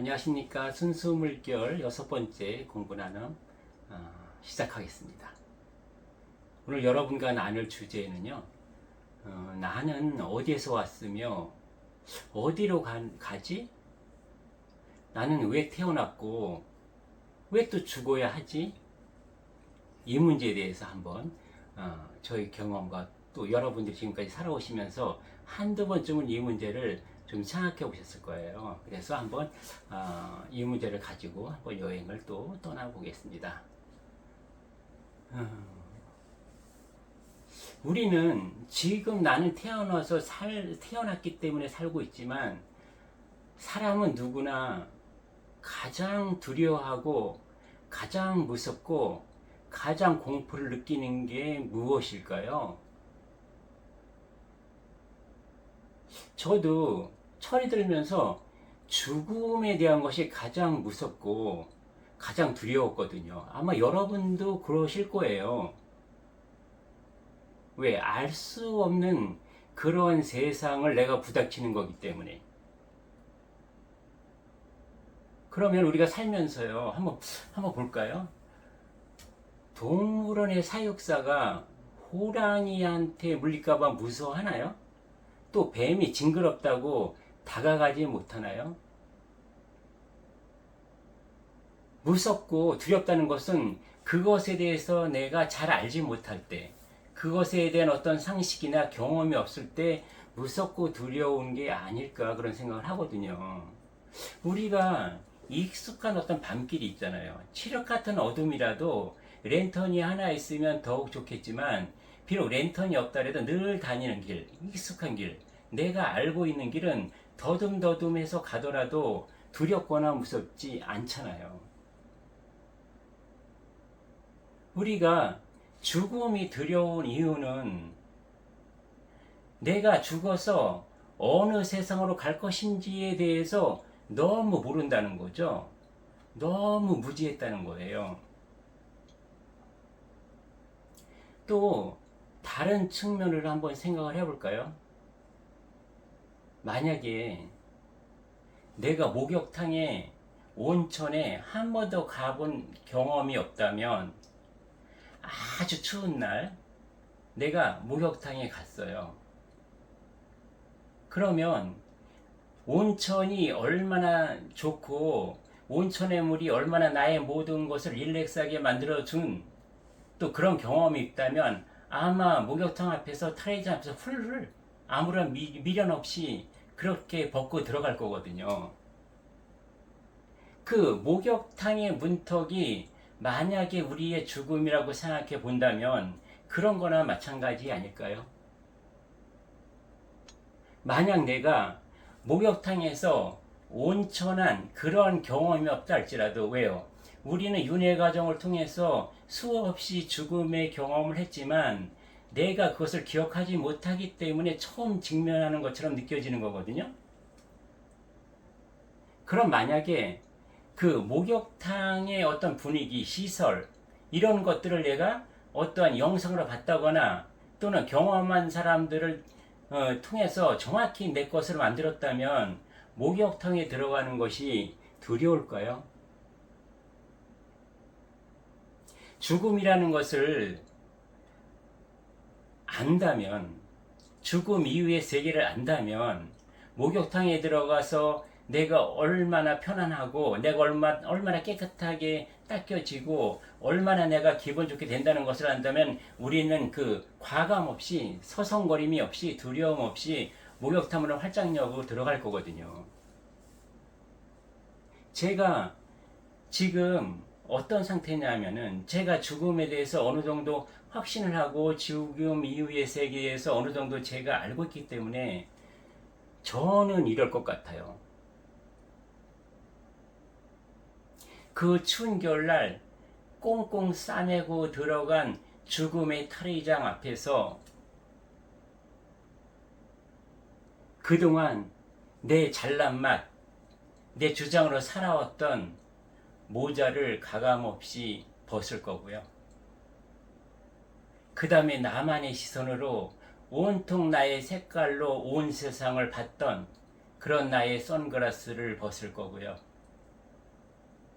안녕하십니까. 순수물결 6번째 공부 나눔 시작하겠습니다. 오늘 여러분과 나눌 주제는요, 나는 어디에서 왔으며 어디로 가지? 나는 왜 태어났고 왜 또 죽어야 하지? 이 문제에 대해서 한번 저희 경험과 또 여러분들이 지금까지 살아오시면서 한두 번쯤은 이 문제를 좀 생각해 보셨을 거예요. 그래서 한번 이 문제를 가지고 한번 여행을 또 떠나보겠습니다. 우리는 지금 나는 태어났기 때문에 살고 있지만 사람은 누구나 가장 두려워하고 가장 무섭고 가장 공포를 느끼는 게 무엇일까요? 저도 철이 들면서 죽음에 대한 것이 가장 무섭고 가장 두려웠거든요. 아마 여러분도 그러실 거예요. 왜? 알 수 없는 그런 세상을 내가 부닥치는 거기 때문에. 그러면 우리가 살면서요, 한번 볼까요? 동물원의 사육사가 호랑이한테 물릴까봐 무서워하나요? 또 뱀이 징그럽다고 다가가지 못하나요? 무섭고 두렵다는 것은 그것에 대해서 내가 잘 알지 못할 때, 그것에 대한 어떤 상식이나 경험이 없을 때 무섭고 두려운 게 아닐까 그런 생각을 하거든요. 우리가 익숙한 어떤 밤길이 있잖아요. 칠흑 같은 어둠이라도 랜턴이 하나 있으면 더욱 좋겠지만 비록 랜턴이 없더라도 늘 다니는 길, 익숙한 길, 내가 알고 있는 길은 더듬더듬해서 가더라도 두렵거나 무섭지 않잖아요. 우리가 죽음이 두려운 이유는 내가 죽어서 어느 세상으로 갈 것인지에 대해서 너무 모른다는 거죠. 너무 무지했다는 거예요. 또 다른 측면을 한번 생각을 해볼까요? 만약에 내가 목욕탕에 온천에 한 번도 가본 경험이 없다면 아주 추운 날 내가 목욕탕에 갔어요. 그러면 온천이 얼마나 좋고 온천의 물이 얼마나 나의 모든 것을 릴렉스하게 만들어준 또 그런 경험이 있다면 아마 목욕탕 앞에서 탈의장 앞에서 훌훌 아무런 미련 없이 그렇게 벗고 들어갈 거거든요. 그 목욕탕의 문턱이 만약에 우리의 죽음이라고 생각해 본다면 그런 거나 마찬가지 아닐까요? 만약 내가 목욕탕에서 온천한 그런 경험이 없다 할지라도 왜요? 우리는 윤회 과정을 통해서 수없이 죽음의 경험을 했지만 내가 그것을 기억하지 못하기 때문에 처음 직면하는 것처럼 느껴지는 거거든요. 그럼 만약에 그 목욕탕의 어떤 분위기, 시설 이런 것들을 내가 어떠한 영상으로 봤다거나 또는 경험한 사람들을 통해서 정확히 내 것으로 만들었다면 목욕탕에 들어가는 것이 두려울까요? 죽음이라는 것을 안다면, 죽음 이후의 세계를 안다면 목욕탕에 들어가서 내가 얼마나 편안하고 내가 얼마나 깨끗하게 닦여지고 얼마나 내가 기분 좋게 된다는 것을 안다면 우리는 그 과감 없이 서성거림이 없이 두려움 없이 목욕탕으로 활짝 열고 들어갈 거거든요. 제가 지금 어떤 상태냐면은 제가 죽음에 대해서 어느 정도 확신을 하고 죽음 이후의 세계에서 어느 정도 제가 알고 있기 때문에 저는 이럴 것 같아요. 그 추운 겨울날 꽁꽁 싸매고 들어간 죽음의 탈의장 앞에서 그동안 내 잘난 맛, 내 주장으로 살아왔던 모자를 가감없이 벗을 거고요. 그 다음에 나만의 시선으로 온통 나의 색깔로 온 세상을 봤던 그런 나의 선글라스를 벗을 거고요.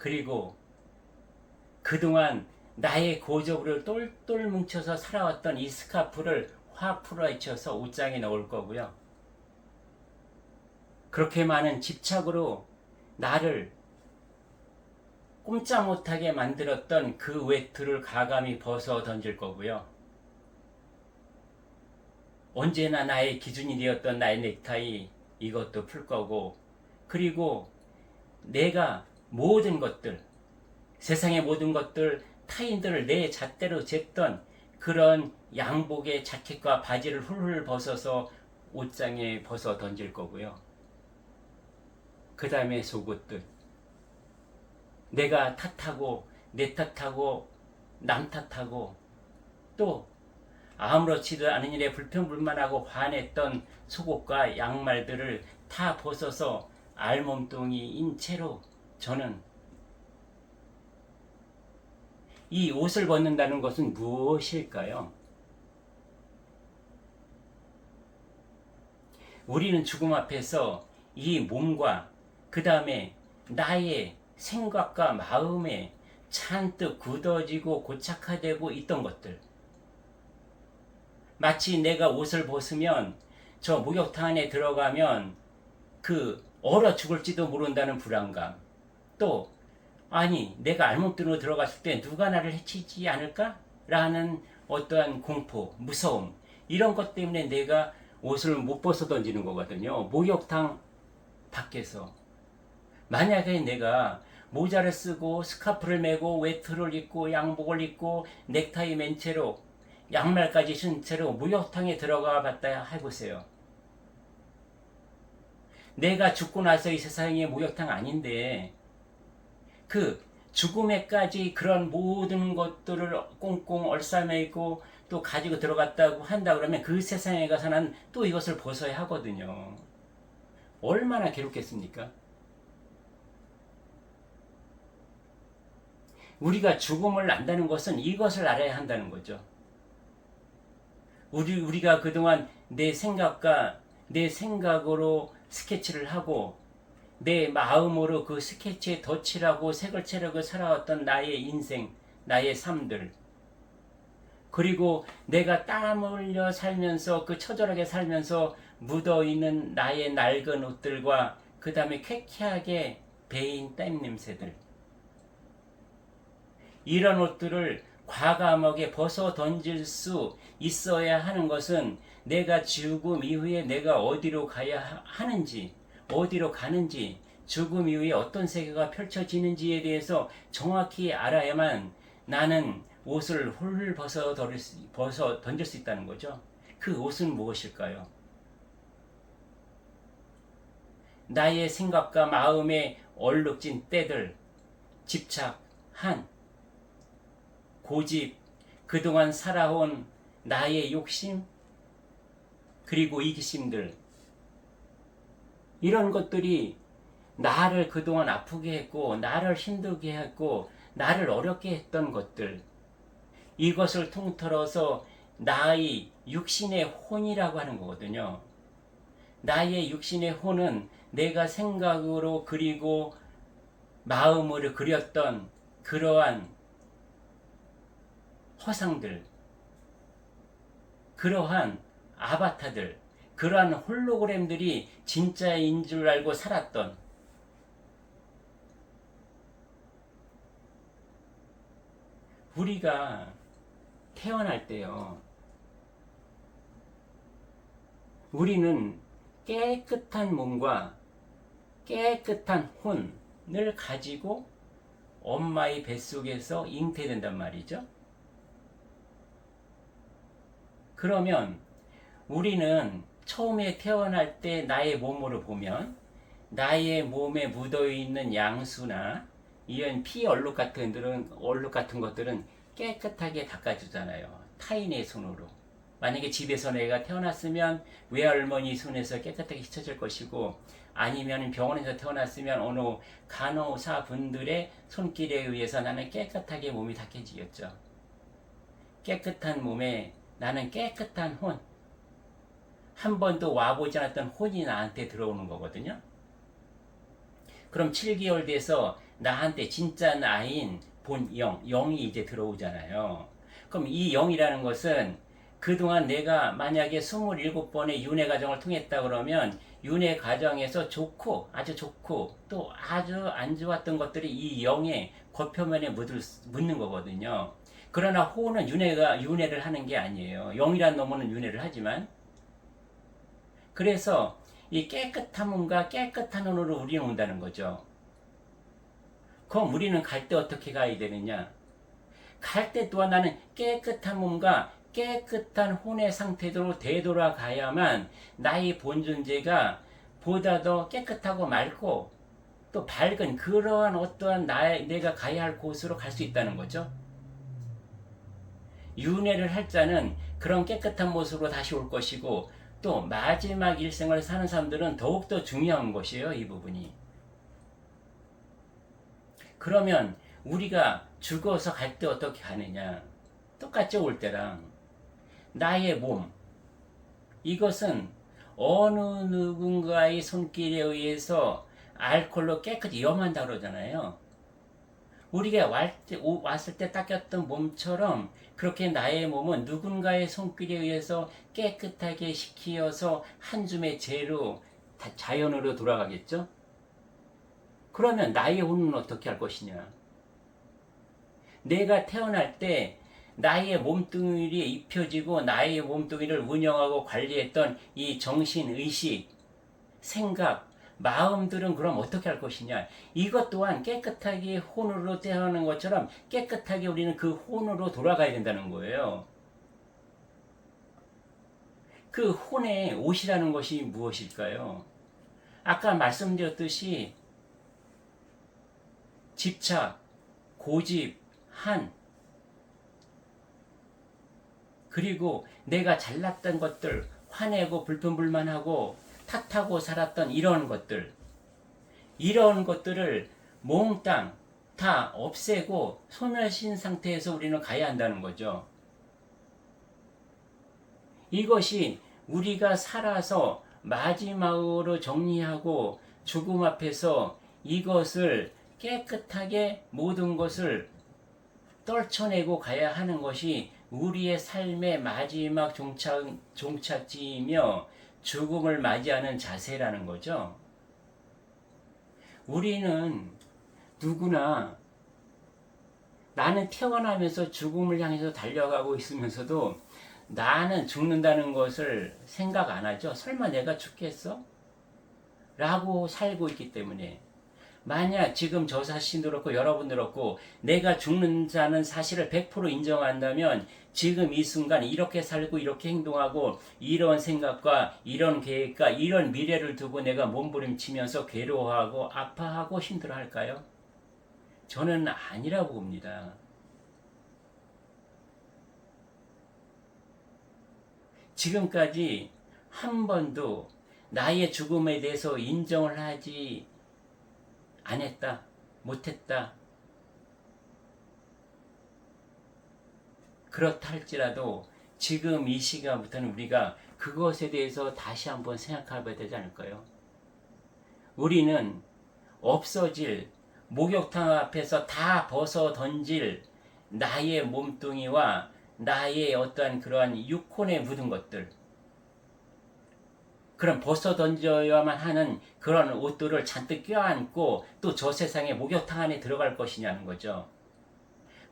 그리고 그동안 나의 고적으로 똘똘 뭉쳐서 살아왔던 이 스카프를 확 풀어헤쳐서 옷장에 넣을 거고요. 그렇게 많은 집착으로 나를 꼼짝 못하게 만들었던 그 외투를 가감히 벗어 던질 거고요. 언제나 나의 기준이 되었던 나의 넥타이 이것도 풀 거고, 그리고 내가 모든 것들, 세상의 모든 것들, 타인들을 내 잣대로 쟀던 그런 양복의 자켓과 바지를 훌훌 벗어서 옷장에 벗어 던질 거고요. 그 다음에 속옷들, 내가 탓하고 내 탓하고 남 탓하고 또 아무렇지도 않은 일에 불평불만하고 화냈던 속옷과 양말들을 다 벗어서 알몸뚱이인 채로 저는 이 옷을 벗는다는 것은 무엇일까요? 우리는 죽음 앞에서 이 몸과 그 다음에 나의 생각과 마음에 잔뜩 굳어지고 고착화되고 있던 것들, 마치 내가 옷을 벗으면 저 목욕탕 안에 들어가면 그 얼어 죽을지도 모른다는 불안감, 또 아니 내가 알몸뚱이로 들어갔을 때 누가 나를 해치지 않을까? 라는 어떠한 공포, 무서움, 이런 것 때문에 내가 옷을 못 벗어 던지는 거거든요. 목욕탕 밖에서 만약에 내가 모자를 쓰고 스카프를 메고 외투를 입고 양복을 입고 넥타이 맨 채로 양말까지 신은 채로 목욕탕에 들어가 봤다 해보세요. 내가 죽고 나서 이 세상에 목욕탕 아닌데 그 죽음에까지 그런 모든 것들을 꽁꽁 얼싸매고 또 가지고 들어갔다고 한다 그러면 그 세상에 가서는 또 이것을 벗어야 하거든요. 얼마나 괴롭겠습니까? 우리가 죽음을 안다는 것은 이것을 알아야 한다는 거죠. 우리가 그동안 내 생각과 내 생각으로 스케치를 하고 내 마음으로 그 스케치에 덧칠하고 색을 칠하고 살아왔던 나의 인생, 나의 삶들, 그리고 내가 땀 흘려 살면서 그 처절하게 살면서 묻어있는 나의 낡은 옷들과 그 다음에 쾌쾌하게 배인 땀 냄새들, 이런 옷들을 과감하게 벗어 던질 수 있어야 하는 것은 내가 죽음 이후에 내가 어디로 가야 하는지, 어디로 가는지, 죽음 이후에 어떤 세계가 펼쳐지는지에 대해서 정확히 알아야만 나는 옷을 훌훌 벗어 던질 수 있다는 거죠. 그 옷은 무엇일까요? 나의 생각과 마음에 얼룩진 때들, 집착한 고집, 그동안 살아온 나의 욕심, 그리고 이기심들, 이런 것들이 나를 그동안 아프게 했고 나를 힘들게 했고 나를 어렵게 했던 것들, 이것을 통틀어서 나의 육신의 혼이라고 하는 거거든요. 나의 육신의 혼은 내가 생각으로 그리고 마음으로 그렸던 그러한 허상들, 그러한 아바타들, 그러한 홀로그램들이 진짜인 줄 알고 살았던, 우리가 태어날 때요, 우리는 깨끗한 몸과 깨끗한 혼을 가지고 엄마의 뱃속에서 잉태된단 말이죠. 그러면 우리는 처음에 태어날 때 나의 몸으로 보면 나의 몸에 묻어있는 양수나 이런 피 얼룩 같은 것들은 깨끗하게 닦아주잖아요. 타인의 손으로. 만약에 집에서 내가 태어났으면 외할머니 손에서 깨끗하게 씻어질 것이고, 아니면 병원에서 태어났으면 어느 간호사 분들의 손길에 의해서 나는 깨끗하게 몸이 닦여지겠죠. 깨끗한 몸에 나는 깨끗한 혼, 한 번도 와보지 않았던 혼이 나한테 들어오는 거거든요. 그럼 7개월 돼서 나한테 진짜 나인 본 영이 이제 들어오잖아요. 그럼 이 영이라는 것은 그동안 내가 만약에 27번의 윤회 과정을 통했다 그러면 윤회 과정에서 좋고 아주 좋고 또 아주 안 좋았던 것들이 이 영의 겉표면에 묻는 거거든요. 그러나 호는 윤회를 하는 게 아니에요. 영이란 놈은 윤회를 하지만, 그래서 이 깨끗한 몸과 깨끗한 혼으로 우리는 온다는 거죠. 그럼 우리는 갈 때 어떻게 가야 되느냐? 갈 때 또한 나는 깨끗한 몸과 깨끗한 혼의 상태로 되돌아가야만 나의 본 존재가 보다 더 깨끗하고 맑고 또 밝은 그러한 어떠한 내가 가야 할 곳으로 갈 수 있다는 거죠. 윤회를 할 자는 그런 깨끗한 모습으로 다시 올 것이고, 또 마지막 일생을 사는 사람들은 더욱더 중요한 것이에요, 이 부분이. 그러면 우리가 죽어서 갈 때 어떻게 가느냐? 똑같이 올 때랑 나의 몸, 이것은 어느 누군가의 손길에 의해서 알코올로 깨끗이 염한다 그러잖아요. 우리가 왔을 때 닦였던 몸처럼 그렇게 나의 몸은 누군가의 손길에 의해서 깨끗하게 식히어서 한 줌의 재로 자연으로 돌아가겠죠? 그러면 나의 혼은 어떻게 할 것이냐? 내가 태어날 때 나의 몸뚱이에 입혀지고 나의 몸뚱이를 운영하고 관리했던 이 정신, 의식, 생각, 마음들은 그럼 어떻게 할 것이냐? 이것 또한 깨끗하게 혼으로 태어나는 것처럼 깨끗하게 우리는 그 혼으로 돌아가야 된다는 거예요. 그 혼의 옷이라는 것이 무엇일까요? 아까 말씀드렸듯이 집착, 고집, 한, 그리고 내가 잘났던 것들, 화내고 불평불만하고 탓하고 살았던 이런 것들을 몽땅 다 없애고 소멸신 상태에서 우리는 가야 한다는 거죠. 이것이 우리가 살아서 마지막으로 정리하고 죽음 앞에서 이것을 깨끗하게 모든 것을 떨쳐내고 가야 하는 것이 우리의 삶의 마지막 종착지이며 죽음을 맞이하는 자세라는 거죠. 우리는 누구나 나는 태어나면서 죽음을 향해서 달려가고 있으면서도 나는 죽는다는 것을 생각 안 하죠. 설마 내가 죽겠어? 라고 살고 있기 때문에, 만약 지금 저 자신도 그렇고 여러분도 그렇고 내가 죽는다는 사실을 100% 인정한다면 지금 이 순간 이렇게 살고 이렇게 행동하고 이런 생각과 이런 계획과 이런 미래를 두고 내가 몸부림치면서 괴로워하고 아파하고 힘들어할까요? 저는 아니라고 봅니다. 지금까지 한 번도 나의 죽음에 대해서 인정을 하지 안 했다, 못했다. 그렇다 할지라도 지금 이 시간부터는 우리가 그것에 대해서 다시 한번 생각해봐야 되지 않을까요? 우리는 없어질 목욕탕 앞에서 다 벗어 던질 나의 몸뚱이와 나의 어떠한 그러한 육혼에 묻은 것들, 그런 벗어 던져야만 하는 그런 옷들을 잔뜩 껴안고 또 저 세상의 목욕탕 안에 들어갈 것이냐는 거죠.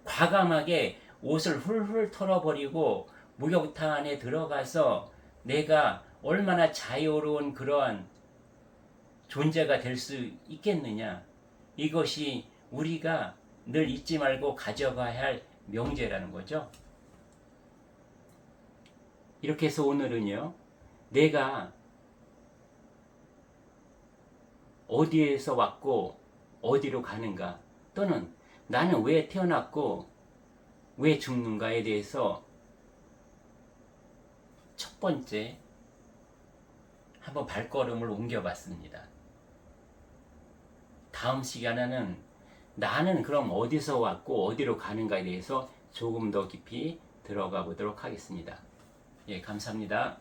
과감하게 옷을 훌훌 털어버리고 목욕탕 안에 들어가서 내가 얼마나 자유로운 그러한 존재가 될 수 있겠느냐. 이것이 우리가 늘 잊지 말고 가져가야 할 명제라는 거죠. 이렇게 해서 오늘은요, 내가 어디에서 왔고 어디로 가는가, 또는 나는 왜 태어났고 왜 죽는가에 대해서 첫 번째 한번 발걸음을 옮겨봤습니다. 다음 시간에는 나는 그럼 어디서 왔고 어디로 가는가에 대해서 조금 더 깊이 들어가 보도록 하겠습니다. 예, 감사합니다.